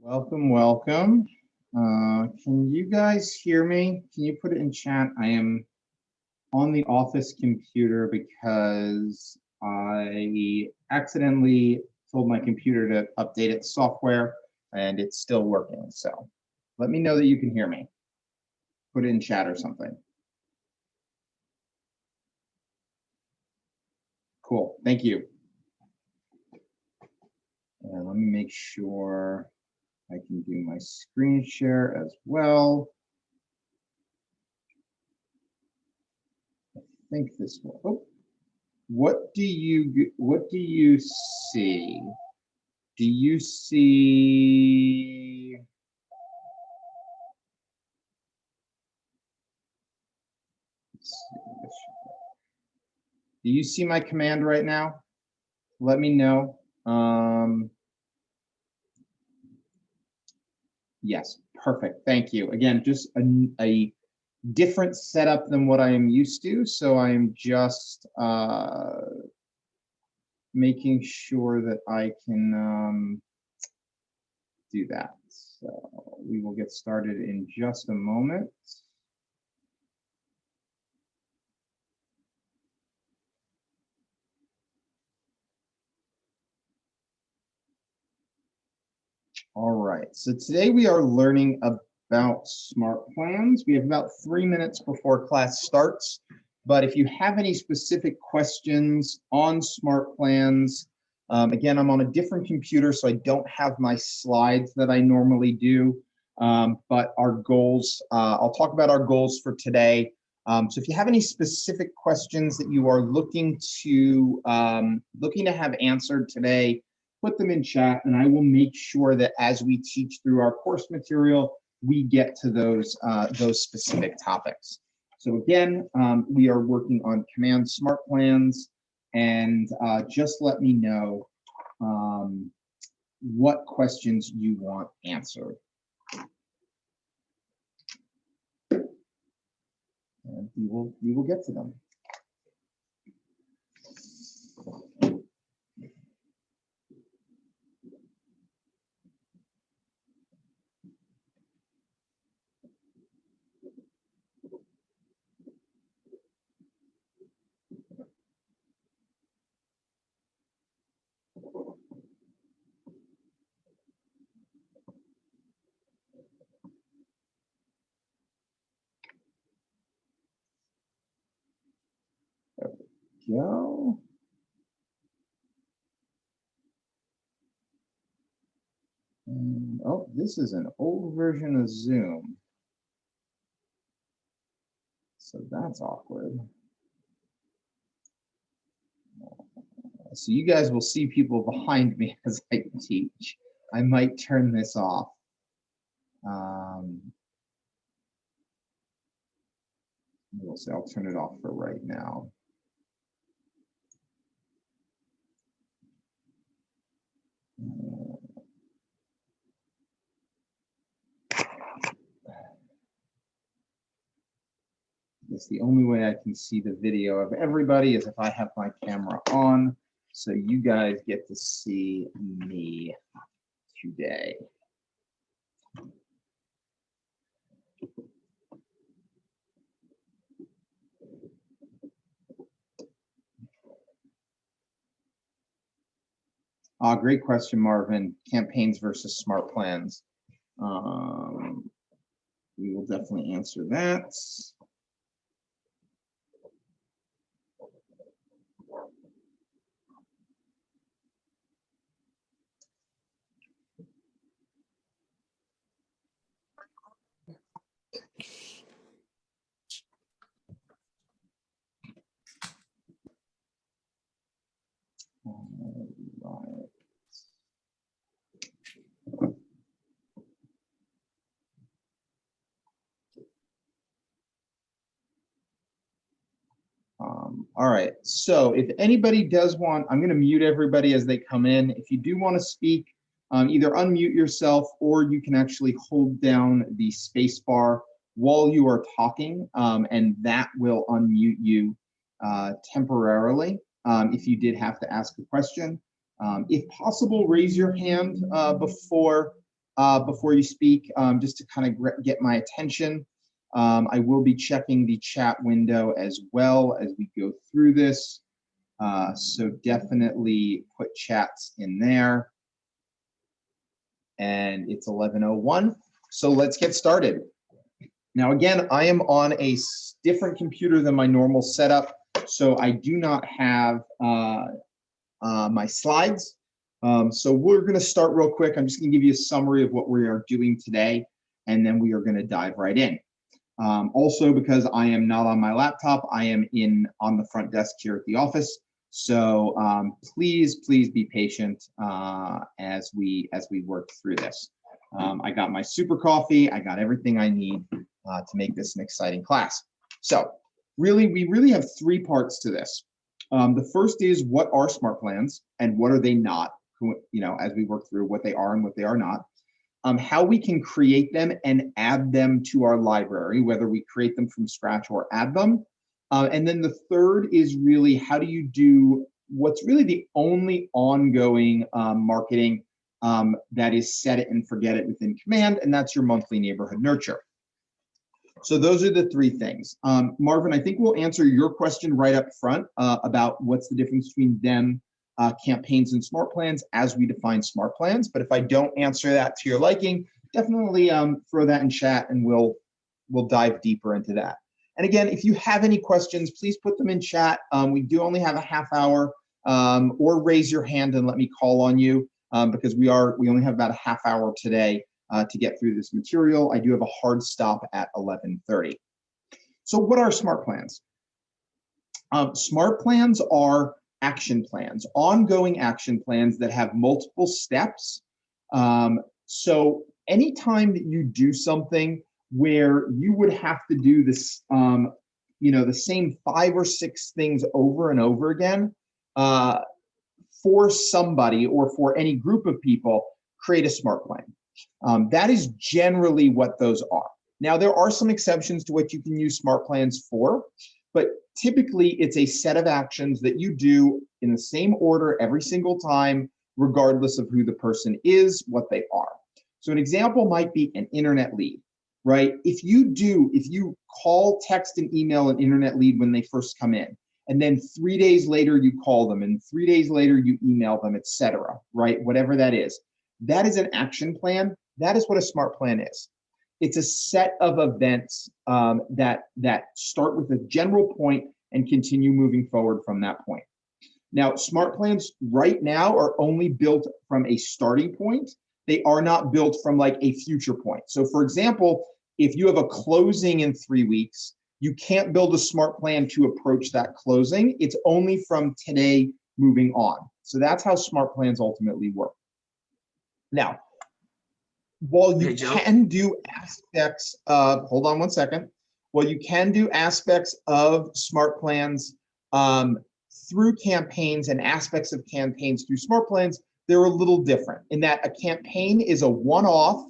Welcome, welcome. Can you guys hear me? Can you put it in chat? I am on the office computer because I accidentally told my computer to update its software and it's still working. So let me know that you can hear me. Put it in chat or something. Cool, thank you. And let me make sure I can do my screen share as well. I think this will. Oh, what do you see? Do you see? Do you see my command right now? Let me know. Yes, perfect. Thank you. Again, just a different setup than what I am used to. So I am just making sure that I can do that. So we will get started in just a moment. All right, so today we are learning about smart plans. We have about 3 minutes before class starts, but if you have any specific questions on smart plans, again, I'm on a different computer, so I don't have my slides that I normally do, but our goals, I'll talk about our goals for today. So if you have any specific questions that you are looking to have answered today, put them in chat and I will make sure that as we teach through our course material, we get to those specific topics. So again, we are working on Command Smart Plans, and just let me know what questions you want answered. And we will get to them. There we go. And, oh, this is an old version of Zoom. So that's awkward. So you guys will see people behind me as I teach. I might turn this off. We'll say I'll turn it off for right now. It's the only way I can see the video of everybody is if I have my camera on, so you guys get to see me today. Great question, Marvin. Campaigns versus smart plans. We will definitely answer that. All right, so if anybody does want, I'm going to mute everybody as they come in. If you do want to speak, either unmute yourself or you can actually hold down the space bar while you are talking, and that will unmute you temporarily if you did have to ask a question. If possible, raise your hand before before you speak, just to kind of get my attention. I will be checking the chat window as well as we go through this. So definitely put chats in there. And it's 11:01. So let's get started. Now, again, I am on a different computer than my normal setup, so I do not have my slides. So we're going to start real quick. I'm just going to give you a summary of what we are doing today, and then we are going to dive right in. Also, because I am not on my laptop, I am on the front desk here at the office. So please be patient as we work through this. I got my super coffee. I got everything I need to make this an exciting class. So we really have three parts to this. The first is, what are smart plans and what are they not? As we work through what they are and what they are not. How we can create them and add them to our library, whether we create them from scratch or add them. And then the third is really, how do you do what's really the only ongoing marketing that is set it and forget it within Command, and that's your monthly neighborhood nurture. So those are the three things. Marvin, I think we'll answer your question right up front about what's the difference between them, campaigns and smart plans as we define smart plans. But if I don't answer that to your liking, definitely throw that in chat and we'll dive deeper into that. And again, if you have any questions, please put them in chat. We do only have a half hour, or raise your hand and let me call on you because we only have about a half hour today to get through this material. I do have a hard stop at 11:30. So what are smart plans? Smart plans are action plans, ongoing action plans that have multiple steps. So anytime that you do something where you would have to do this, the same 5 or 6 things over and over again, for somebody or for any group of people, create a smart plan. That is generally what those are. Now, there are some exceptions to what you can use smart plans for, but typically it's a set of actions that you do in the same order every single time, regardless of who the person is, what they are. So an example might be an internet lead, right? If you call, text, and email an internet lead when they first come in, and then 3 days later you call them, and 3 days later you email them, etc., right? Whatever that is an action plan. That is what a smart plan is. It's a set of events that start with a general point and continue moving forward from that point. Now, smart plans right now are only built from a starting point. They are not built from like a future point. So for example, if you have a closing in 3 weeks, you can't build a smart plan to approach that closing. It's only from today moving on. So that's how smart plans ultimately work. Now, while you can do aspects of, hold on one second, while you can do aspects of smart plans through campaigns and aspects of campaigns through smart plans, they're a little different in that a campaign is a one-off.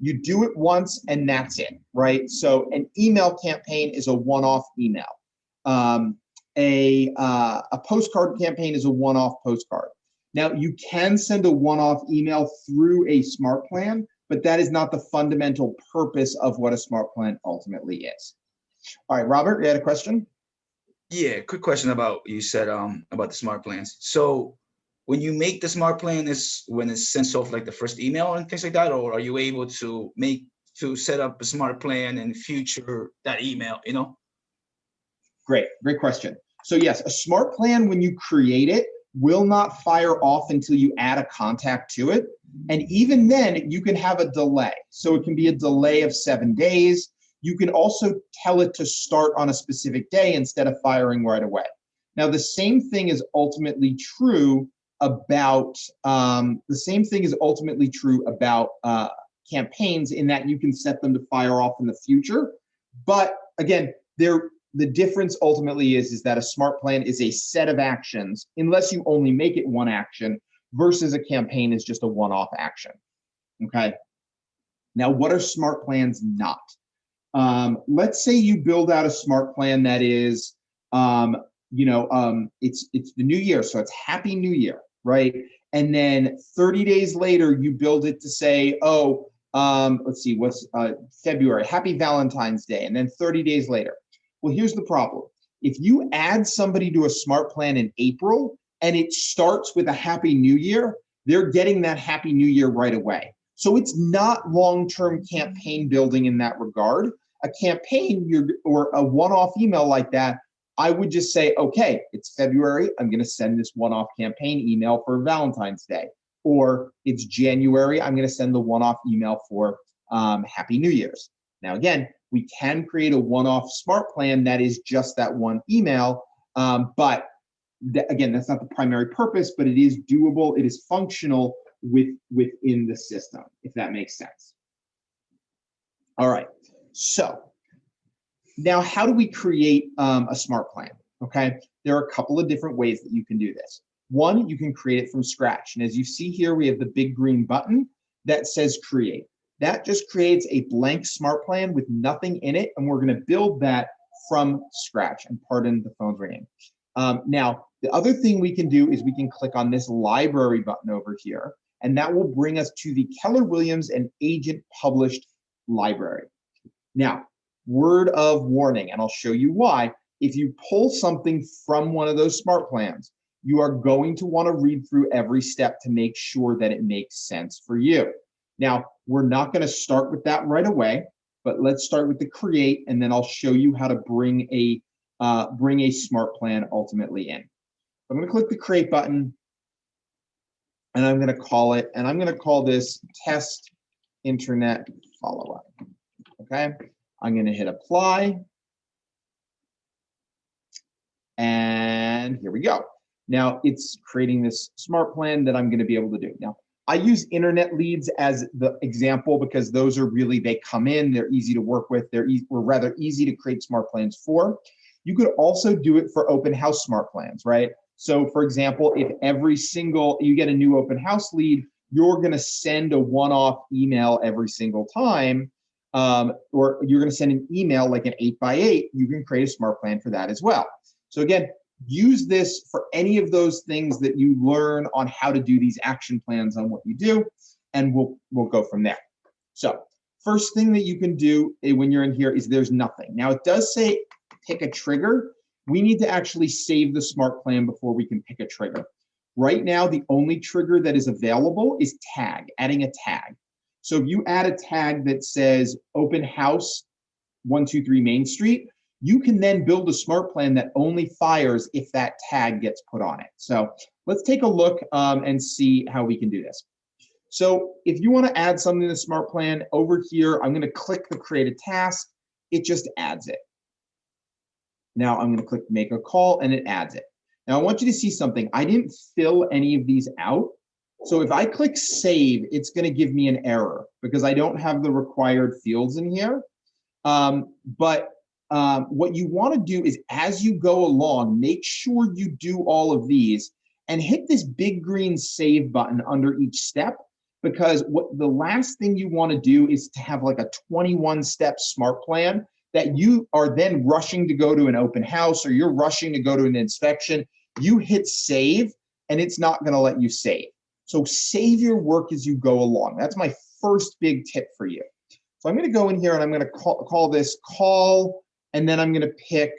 You do it once and that's it, right? So an email campaign is a one-off email. A postcard campaign is a one-off postcard. Now, you can send a one-off email through a smart plan, but that is not the fundamental purpose of what a smart plan ultimately is. All right, Robert, you had a question? Yeah, quick question about, you said about the smart plans. So when you make the smart plan, is when it sends off like the first email and things like that, or are you able to set up a smart plan and future that email, Great question. So yes, a smart plan, when you create it, will not fire off until you add a contact to it. And even then, you can have a delay. So it can be a delay of 7 days. You can also tell it to start on a specific day instead of firing right away. Now, the same thing is ultimately true about campaigns, in that you can set them to fire off in the future. But again, the difference ultimately is that a smart plan is a set of actions, unless you only make it one action, versus a campaign is just a one-off action. Okay. Now, what are smart plans not? Let's say you build out a smart plan that is, it's the new year, so it's Happy New Year, right? And then 30 days later, you build it to say, oh, let's see, what's February, happy Valentine's Day, and then 30 days later. Well, here's the problem. If you add somebody to a smart plan in April and it starts with a Happy New Year, they're getting that Happy New Year right away. So it's not long-term campaign building in that regard. A campaign or a one-off email like that, I would just say, okay, it's February. I'm going to send this one-off campaign email for Valentine's Day. Or it's January. I'm going to send the one-off email for Happy New Year's. Now, again, we can create a one-off smart plan that is just that one email. But again, that's not the primary purpose, but it is doable. It is functional within the system, if that makes sense. All right. So now how do we create a smart plan? Okay. There are a couple of different ways that you can do this. One, you can create it from scratch. And as you see here, we have the big green button that says create. That just creates a blank smart plan with nothing in it. And we're going to build that from scratch. And pardon the phone's ringing. Now, the other thing we can do is we can click on this library button over here, and that will bring us to the Keller Williams and Agent published library. Now, word of warning, and I'll show you why. If you pull something from one of those smart plans, you are going to want to read through every step to make sure that it makes sense for you. Now, we're not going to start with that right away, but let's start with the create, and then I'll show you how to bring a smart plan ultimately in. I'm going to click the create button, and I'm going to call it, and I'm going to call this test internet follow-up. Okay, I'm going to hit apply, and here we go. Now it's creating this smart plan that I'm going to be able to do. Now, I use internet leads as the example because those are really, they come in, they're easy to work with, they're rather easy to create smart plans for. You could also do it for open house smart plans, right? So for example, if you get a new open house lead, you're going to send a one-off email every single time, or you're going to send an email like an 8x8, you can create a smart plan for that as well. So again, use this for any of those things that you learn on how to do these action plans on what you do, and we'll go from there. So first thing that you can do when you're in here is there's nothing. Now it does say pick a trigger. We need to actually save the smart plan before we can pick a trigger. Right now, the only trigger that is available is tag, adding a tag. So if you add a tag that says open house 123 Main Street, you can then build a smart plan that only fires if that tag gets put on it. So let's take a look and see how we can do this. So if you want to add something to the smart plan, over here, I'm going to click the create a task. It just adds it. Now I'm going to click make a call, and it adds it. Now I want you to see something. I didn't fill any of these out. So if I click save, it's going to give me an error because I don't have the required fields in here. What you want to do is as you go along, make sure you do all of these and hit this big green save button under each step, because what the last thing you want to do is to have like a 21-step smart plan that you are then rushing to go to an open house or you're rushing to go to an inspection. You hit save and it's not going to let you save. So save your work as you go along. That's my first big tip for you. So I'm going to go in here and I'm going to call this call, and then I'm going to pick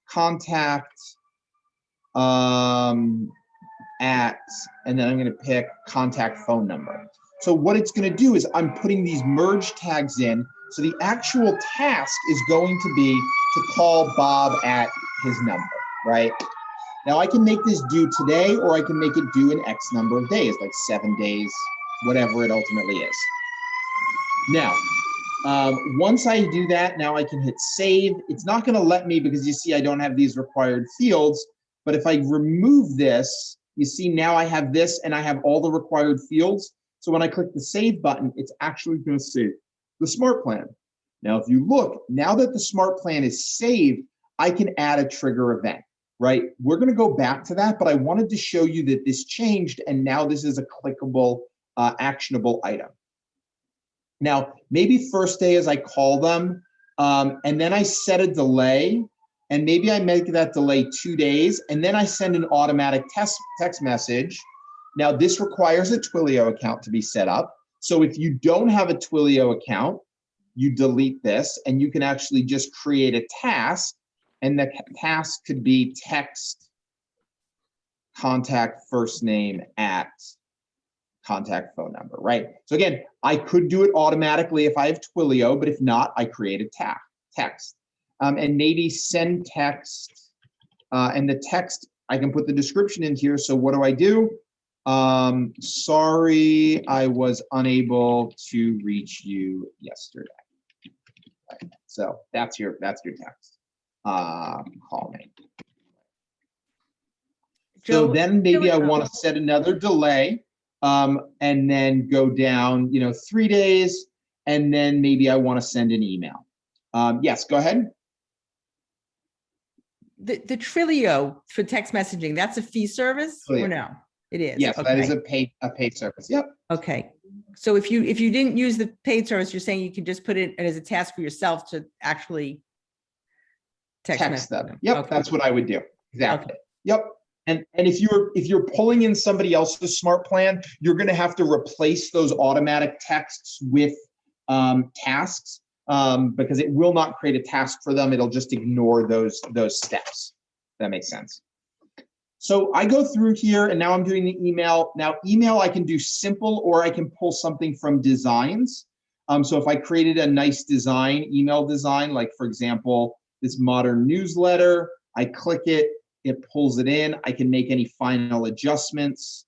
contact and then I'm going to pick contact phone number. So what it's going to do is I'm putting these merge tags in. So the actual task is going to be to call Bob at his number, right? Now I can make this due today, or I can make it due in X number of days, like 7 days, whatever it ultimately is. Now, once I do that, now I can hit save. It's not going to let me because you see I don't have these required fields. But if I remove this, you see now I have this and I have all the required fields. So when I click the save button, it's actually going to save the smart plan. Now, if you look, now that the smart plan is saved, I can add a trigger event, right? We're going to go back to that, but I wanted to show you that this changed and now this is a clickable, actionable item. Now, maybe first day is I call them and then I set a delay, and maybe I make that delay 2 days, and then I send an automatic text message. Now, this requires a Twilio account to be set up. So if you don't have a Twilio account, you delete this and you can actually just create a task, and the task could be text contact first name at contact phone number, right? So again, I could do it automatically if I have Twilio, but if not, I create a text. And maybe send text, and the text, I can put the description in here. So what do? Sorry, I was unable to reach you yesterday. Right. So that's your text. Call me. So then maybe I want to set another delay, and then go down, 3 days, and then maybe I want to send an email. Yes, go ahead. The Twilio for text messaging, that's a fee service or no? It is. Yes, okay. That is a paid service. Yep. Okay. So if you didn't use the paid service, you're saying you can just put it as a task for yourself to actually text them. Yep, okay. That's what I would do. Exactly. Okay. Yep. And if you're pulling in somebody else's smart plan, you're going to have to replace those automatic texts with tasks, because it will not create a task for them. It'll just ignore those steps. That makes sense. So I go through here and now I'm doing the email. Now email, I can do simple or I can pull something from designs. So if I created a nice design, email design, like for example, this modern newsletter, I click it, it pulls it in. I can make any final adjustments,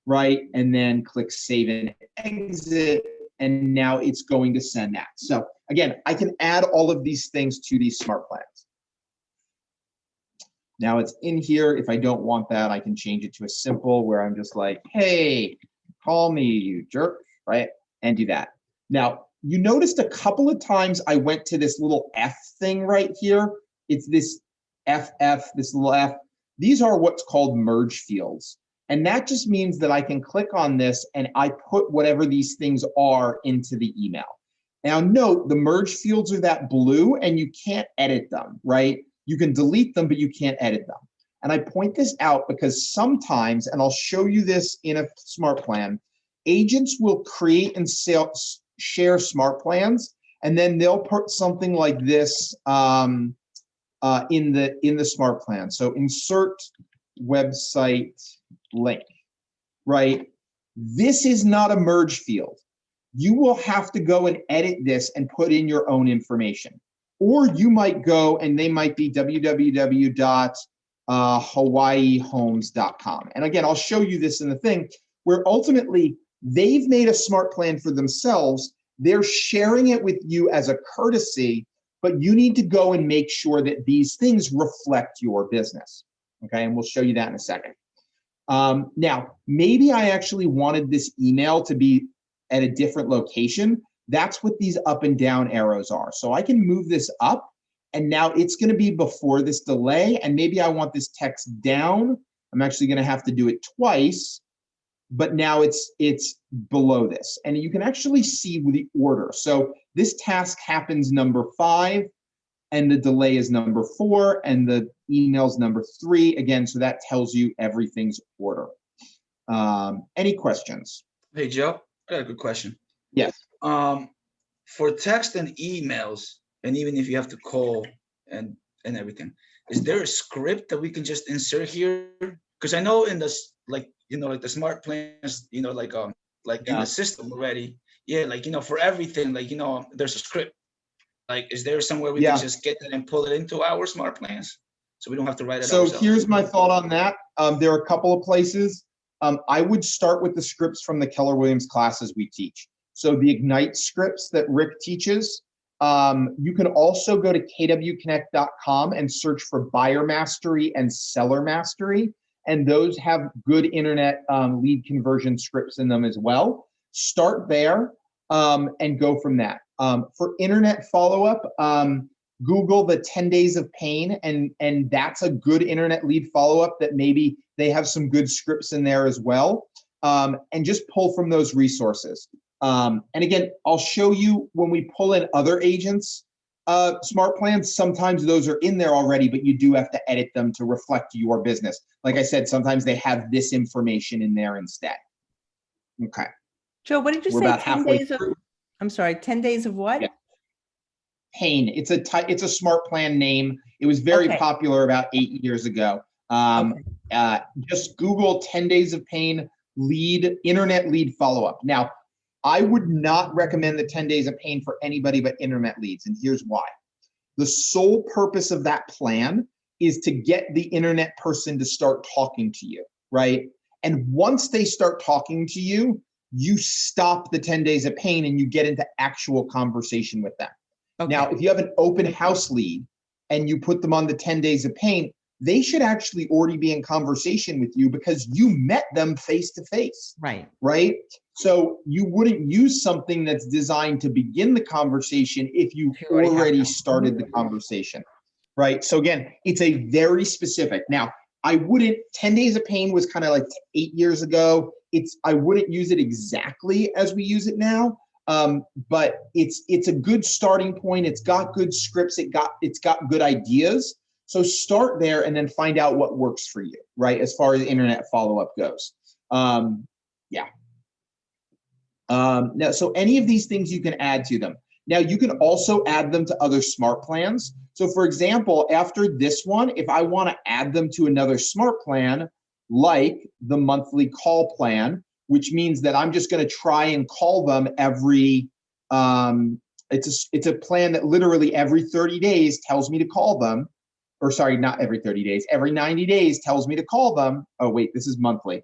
right? And then click save and exit. And now it's going to send that. So again, I can add all of these things to these smart plans. Now it's in here. If I don't want that, I can change it to a simple where I'm just like, hey, call me, you jerk, right? And do that. Now, you noticed a couple of times I went to this little F thing right here. It's this FF, this little F. These are what's called merge fields. And that just means that I can click on this and I put whatever these things are into the email. Now note, the merge fields are that blue and you can't edit them, right? You can delete them, but you can't edit them. And I point this out because sometimes, and I'll show you this in a smart plan, agents will create and share smart plans, and then they'll put something like this in the smart plan. So insert website link, right? This is not a merge field. You will have to go and edit this and put in your own information. Or you might go and they might be www.hawaiihomes.com. And again, I'll show you this in the thing where ultimately they've made a smart plan for themselves. They're sharing it with you as a courtesy, but you need to go and make sure that these things reflect your business. Okay, and we'll show you that in a second. Now, maybe I actually wanted this email to be at a different location. That's what these up and down arrows are. So I can move this up and now it's going to be before this delay. And maybe I want this text down. I'm actually going to have to do it twice, but now it's below this. And you can actually see the order. So this task happens number 5 and the delay is number 4 and the email's number 3. Again, so that tells you everything's order. Any questions? Hey, Joe, I got a good question. Yes. For text and emails, and even if you have to call and everything, is there a script that we can just insert here? Because I know in this, like the smart plans, in the system already, for everything, there's a script. Like, is there somewhere we can just get that and pull it into our smart plans so we don't have to write it ourselves? So here's my thought on that. There are a couple of places. I would start with the scripts from the Keller Williams classes we teach. So the Ignite scripts that Rick teaches, you can also go to kwconnect.com and search for Buyer Mastery and Seller Mastery. And those have good internet lead conversion scripts in them as well. Start there and go from that. For internet follow-up, Google the 10 Days of Pain, and that's a good internet lead follow-up that maybe they have some good scripts in there as well. And just pull from those resources. And again, I'll show you when we pull in other agents' smart plans, sometimes those are in there already, but you do have to edit them to reflect your business. Like I said, sometimes they have this information in there instead. Okay. Joe, what did you We're say? about 10 halfway days of, through. I'm sorry, 10 days of what? Yeah. Pain. It's a smart plan name. It was very Okay. popular about 8 years ago. Just Google 10 days of pain internet lead follow-up. Now, I would not recommend the 10 days of pain for anybody but internet leads, and here's why. The sole purpose of that plan is to get the internet person to start talking to you, right? And once they start talking to you, you stop the 10 days of pain and you get into actual conversation with them. Okay. Now, if you have an open house lead and you put them on the 10 days of pain, they should actually already be in conversation with you because you met them face to face. Right. Right. So you wouldn't use something that's designed to begin the conversation if you You already have already them. started the conversation. Right. So again, it's a very specific. Now, I wouldn't, 10 days of pain was kind of like 8 years ago. I wouldn't use it exactly as we use it now. But it's a good starting point. It's got good scripts. It's got good ideas. So start there and then find out what works for you, right? As far as internet follow-up goes. Now, so any of these things you can add to them. Now you can also add them to other smart plans. So for example, after this one, if I want to add them to another smart plan, like the monthly call plan, which means that I'm just going to try and call them every, it's a plan that literally every 30 days tells me to call them, or sorry, not every 30 days, every 90 days tells me to call them. Oh wait, this is monthly.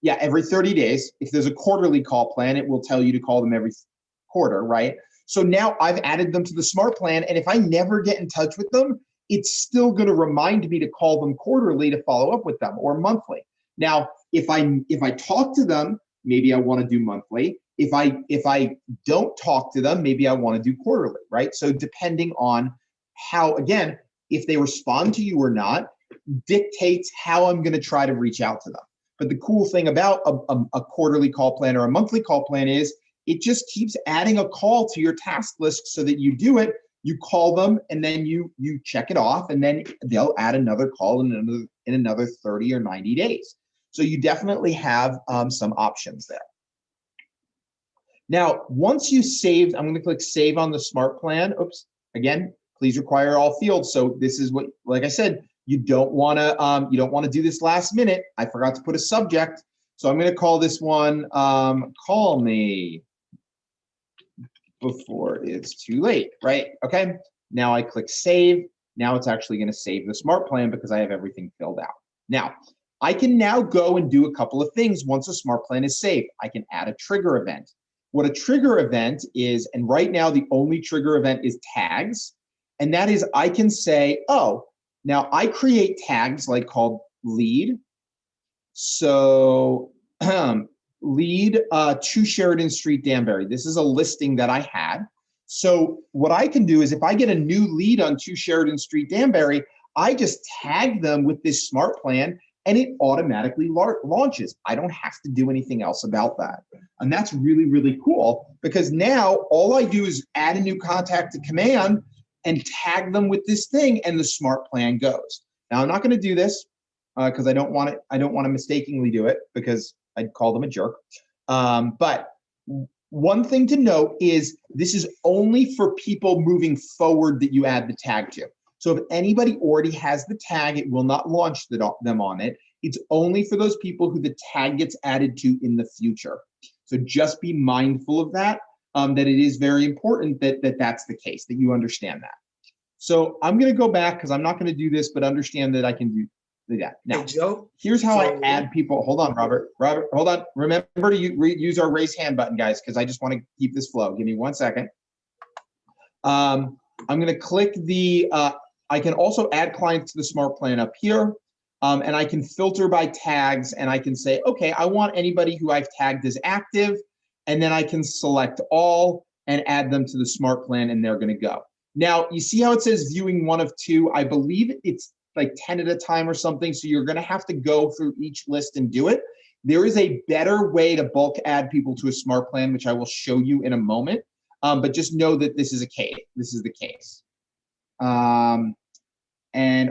Yeah, every 30 days. If there's a quarterly call plan, it will tell you to call them every quarter, right? So now I've added them to the smart plan, and if I never get in touch with them, it's still going to remind me to call them quarterly to follow up with them, or monthly. Now, if I talk to them, maybe I want to do monthly. If I don't talk to them, maybe I want to do quarterly, right? So depending on how, again, if they respond to you or not, dictates how I'm going to try to reach out to them. But the cool thing about a quarterly call plan or a monthly call plan is it just keeps adding a call to your task list so that you do it, you call them, and then you check it off, and then they'll add another call in another 30 or 90 days. So you definitely have some options there. Now, once you saved, I'm going to click Save on the Smart Plan. Oops, again, please require all fields. So this is what, like I said, you don't want to do this last minute. I forgot to put a subject, so I'm going to call this one "Call Me Before It's Too Late." Right? Okay. Now I click Save. Now it's actually going to save the smart plan because I have everything filled out. Now I can now go and do a couple of things once a smart plan is saved. I can add a trigger event. What a trigger event is, and right now the only trigger event is tags, and that is I can say, oh. Now I create tags like called lead. So lead to Sheridan Street, Danbury. This is a listing that I had. So what I can do is if I get a new lead on 2 Sheridan Street, Danbury, I just tag them with this smart plan and it automatically launches. I don't have to do anything else about that. And that's really, really cool because now all I do is add a new contact to command and tag them with this thing, and the smart plan goes. Now I'm not going to do this because I don't want to mistakenly do it because I'd call them a jerk. But one thing to note is this is only for people moving forward that you add the tag to. So if anybody already has the tag, it will not launch them on it. It's only for those people who the tag gets added to in the future. So just be mindful of that. That it is very important that that's the case, that you understand that. So I'm going to go back because I'm not going to do this, but understand that I can do that. Now, Hey, Joe. here's how I add people. Hold on, Robert. Robert, hold on. Remember to use our raise hand button, guys, because I just want to keep this flow. Give me 1 second. I'm going to click the, I can also add clients to the smart plan up here. And I can filter by tags and I can say, okay, I want anybody who I've tagged as active. And then I can select all and add them to the smart plan and they're going to go. Now, you see how it says viewing 1 of 2? I believe it's like 10 at a time or something. So you're going to have to go through each list and do it. There is a better way to bulk add people to a smart plan, which I will show you in a moment. But just know that this is a case. This is the case. And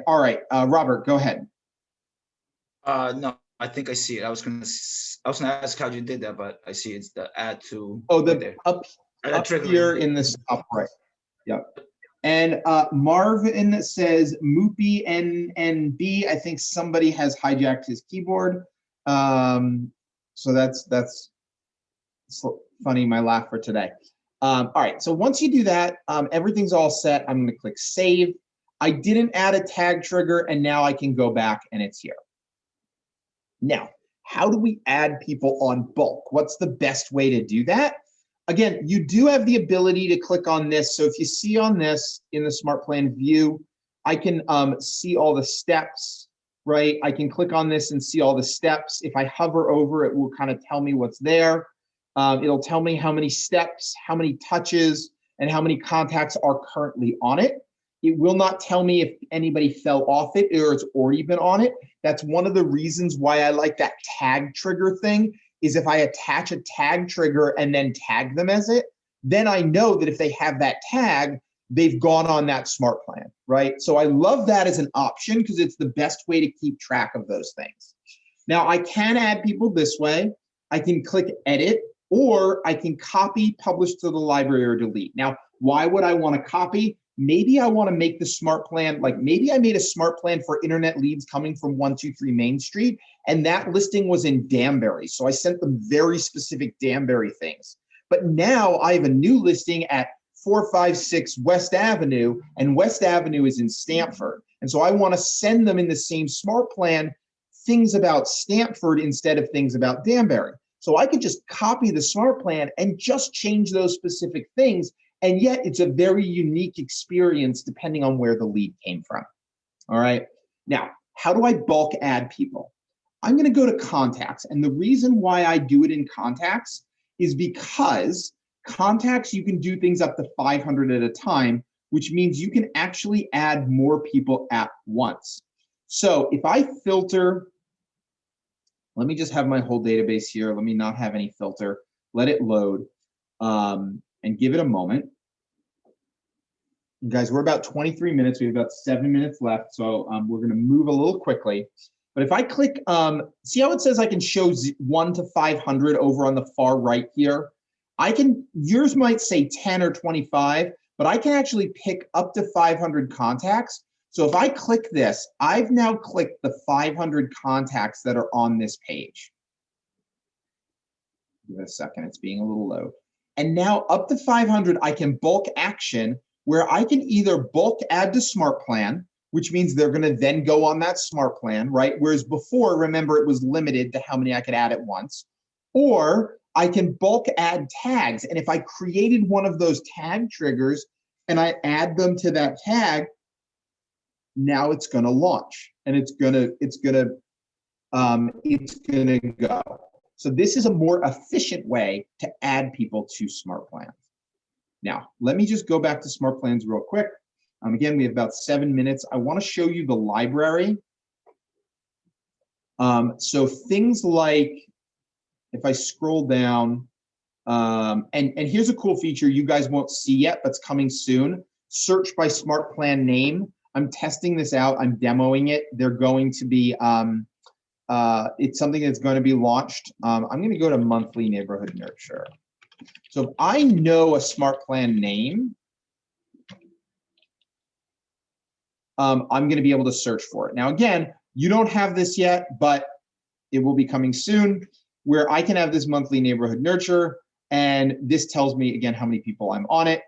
all right, Robert, go ahead. No, I think I see it. I was gonna ask how you did that, but I see it's the add to. Oh, right the there. up Trigger here link. in this top right. Yep. And Marvin says Moopy NNB. I think somebody has hijacked his keyboard. So that's funny, my laugh for today. All right, so once you do that, everything's all set. I'm gonna click save. I didn't add a tag trigger, and now I can go back and it's here. Now, how do we add people on bulk? What's the best way to do that? Again, you do have the ability to click on this. So if you see on this in the Smart Plan view, I can see all the steps, right? I can click on this and see all the steps. If I hover over it, will kind of tell me what's there. It'll tell me how many steps, how many touches, and how many contacts are currently on it. It will not tell me if anybody fell off it or it's already been on it. That's one of the reasons why I like that tag trigger thing, is if I attach a tag trigger and then tag them as it, then I know that if they have that tag, they've gone on that Smart Plan, right? So I love that as an option because it's the best way to keep track of those things. Now I can add people this way. I can click edit, or I can copy, publish to the library, or delete. Now, why would I want to copy? Maybe I want to make the Smart Plan, like maybe I made a Smart Plan for internet leads coming from 123 Main Street, and that listing was in Danbury. So I sent them very specific Danbury things. But now I have a new listing at 456 West Avenue, and West Avenue is in Stamford. And so I want to send them in the same Smart Plan things about Stamford instead of things about Danbury. So I could just copy the Smart Plan and just change those specific things. And yet it's a very unique experience depending on where the lead came from. All right. Now, how do I bulk add people? I'm going to go to contacts. And the reason why I do it in contacts is because contacts, you can do things up to 500 at a time, which means you can actually add more people at once. So if I filter, let me just have my whole database here. Let me not have any filter. Let it load and give it a moment. Guys, we're about 23 minutes. We have about 7 minutes left. So we're going to move a little quickly. But if I click, see how it says I can show 1 to 500 over on the far right here? I can, yours might say 10 or 25, but I can actually pick up to 500 contacts. So if I click this, I've now clicked the 500 contacts that are on this page. Give it a second, it's being a little low. And now up to 500, I can bulk action, where I can either bulk add to Smart Plan, which means they're gonna then go on that Smart Plan, right? Whereas before, remember, it was limited to how many I could add at once. Or I can bulk add tags. And if I created one of those tag triggers and I add them to that tag, now it's gonna launch and it's gonna go. So this is a more efficient way to add people to Smart Plans. Now, let me just go back to Smart Plans real quick. Again, we have about 7 minutes. I want to show you the library. So things like, if I scroll down, and here's a cool feature you guys won't see yet, but it's coming soon. Search by Smart Plan name. I'm testing this out. I'm demoing it. They're going to be, it's something that's going to be launched. I'm going to go to monthly neighborhood nurture. So if I know a Smart Plan name, I'm going to be able to search for it. Now, again, you don't have this yet, but it will be coming soon, where I can have this monthly neighborhood nurture, and this tells me, again, how many people I'm on it,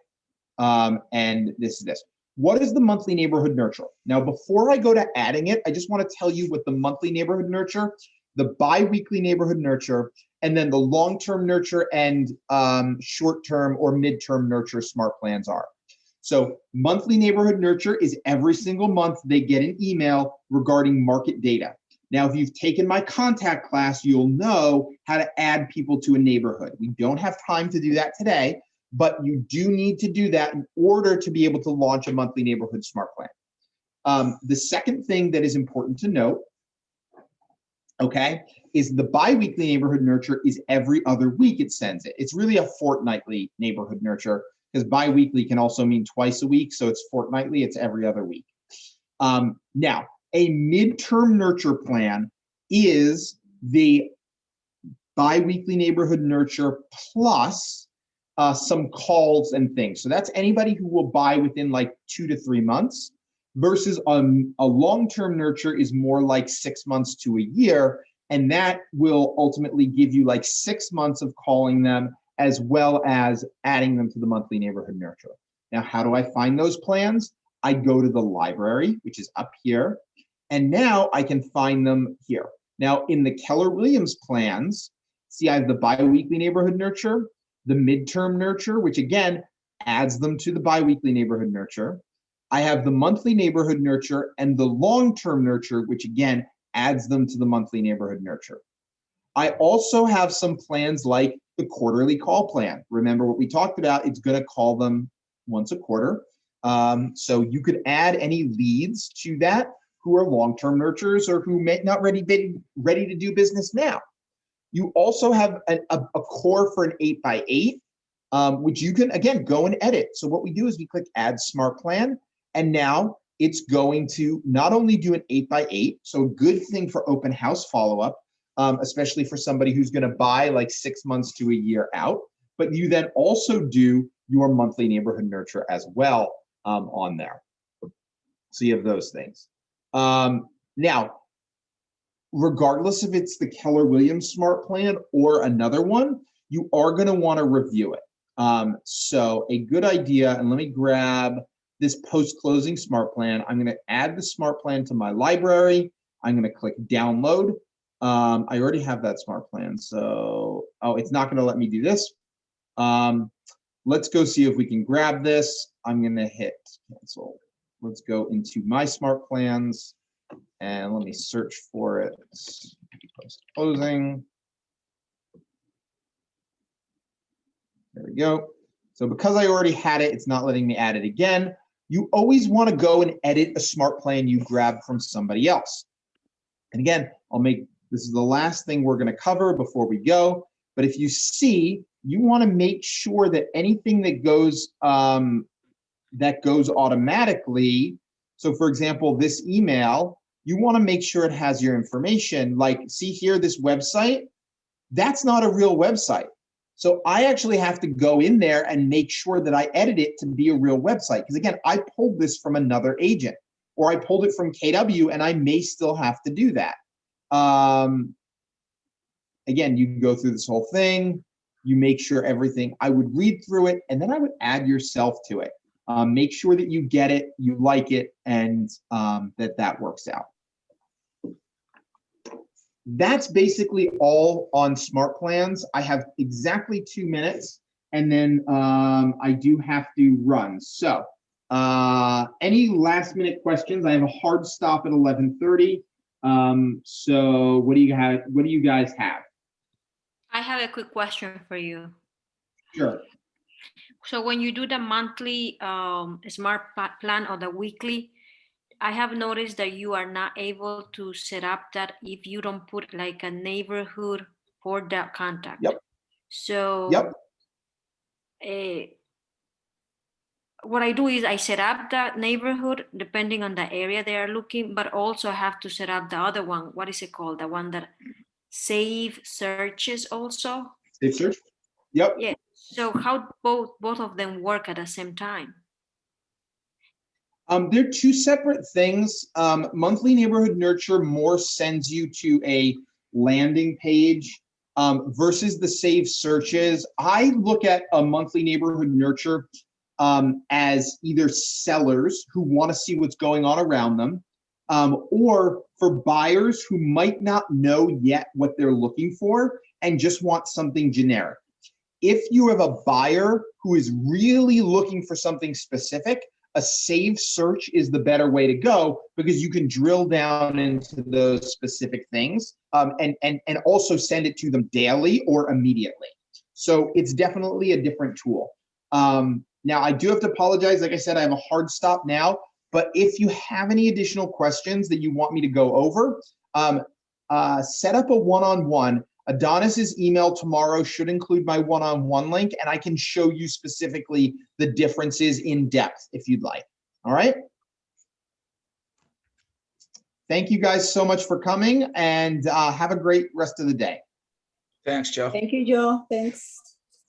and this is this. What is the monthly neighborhood nurture? Now, before I go to adding it, I just want to tell you what the monthly neighborhood nurture, the bi-weekly neighborhood nurture, and then the long-term nurture and short-term or mid-term nurture Smart Plans are. So monthly neighborhood nurture is every single month they get an email regarding market data. Now, if you've taken my contact class, you'll know how to add people to a neighborhood. We don't have time to do that today, but you do need to do that in order to be able to launch a monthly neighborhood Smart Plan. The second thing that is important to note, okay, is the bi-weekly neighborhood nurture is every other week it sends it. It's really a fortnightly neighborhood nurture, because bi-weekly can also mean twice a week, so it's fortnightly, it's every other week. Now, a midterm nurture plan is the bi-weekly neighborhood nurture plus some calls and things. So that's anybody who will buy within like 2 to 3 months, versus a long-term nurture is more like 6 months to a year. And that will ultimately give you like 6 months of calling them, as well as adding them to the monthly neighborhood nurture. Now, how do I find those plans? I go to the library, which is up here, and now I can find them here. Now, in the Keller Williams plans, see, I have the bi-weekly neighborhood nurture, the midterm nurture, which again adds them to the bi-weekly neighborhood nurture. I have the monthly neighborhood nurture and the long-term nurture, which again adds them to the monthly neighborhood nurture. I also have some plans like the quarterly call plan. Remember what we talked about, it's going to call them once a quarter. So you could add any leads to that who are long-term nurturers or who may not ready to do business now. You also have a core for an 8x8, which you can, again, go and edit. So what we do is we click Add Smart Plan, and now it's going to not only do an 8x8, so a good thing for open house follow-up, especially for somebody who's going to buy like 6 months to a year out, but you then also do your monthly neighborhood nurture as well on there. So you have those things. Now, regardless if it's the Keller Williams Smart Plan or another one, you are going to want to review it. So a good idea, and let me grab this post-closing Smart Plan. I'm going to add the Smart Plan to my library. I'm going to click download. I already have that Smart Plan, so, oh, it's not going to let me do this. Let's go see if we can grab this. I'm going to hit cancel. Let's go into my Smart Plans. And let me search for it. Post closing. There we go. So because I already had it, it's not letting me add it again. You always want to go and edit a Smart Plan you grabbed from somebody else. And again, this is the last thing we're going to cover before we go. But if you see, you want to make sure that anything that goes automatically. So for example, this email, you want to make sure it has your information. Like, see here, this website, that's not a real website. So I actually have to go in there and make sure that I edit it to be a real website. Because again, I pulled this from another agent, or I pulled it from KW, and I may still have to do that. Again, you can go through this whole thing. You make sure everything, I would read through it, and then I would add yourself to it. Make sure that you get it, you like it, and that works out. That's basically all on Smart Plans. I have exactly 2 minutes, and then I do have to run. So any last minute questions? I have a hard stop at 11:30. So what do you guys have? I have a quick question for you. Sure. So when you do the monthly smart plan or the weekly, I have noticed that you are not able to set up that if you don't put like a neighborhood for that contact. Yep. So yep. What I do is I set up that neighborhood depending on the area they are looking, but also have to set up the other one. What is it called? The one that save searches also? Save search? Yep. Yeah. So how both of them work at the same time? They're two separate things. Monthly neighborhood nurture more sends you to a landing page versus the save searches. I look at a monthly neighborhood nurture as either sellers who want to see what's going on around them, or for buyers who might not know yet what they're looking for and just want something generic. If you have a buyer who is really looking for something specific, a save search is the better way to go, because you can drill down into those specific things and also send it to them daily or immediately. So it's definitely a different tool. Now, I do have to apologize. Like I said, I have a hard stop now, but if you have any additional questions that you want me to go over, set up a one-on-one. Adonis's email tomorrow should include my one-on-one link, and I can show you specifically the differences in depth if you'd like. All right. Thank you guys so much for coming, and have a great rest of the day. Thanks, Joe. Thank you, Joe. Thanks.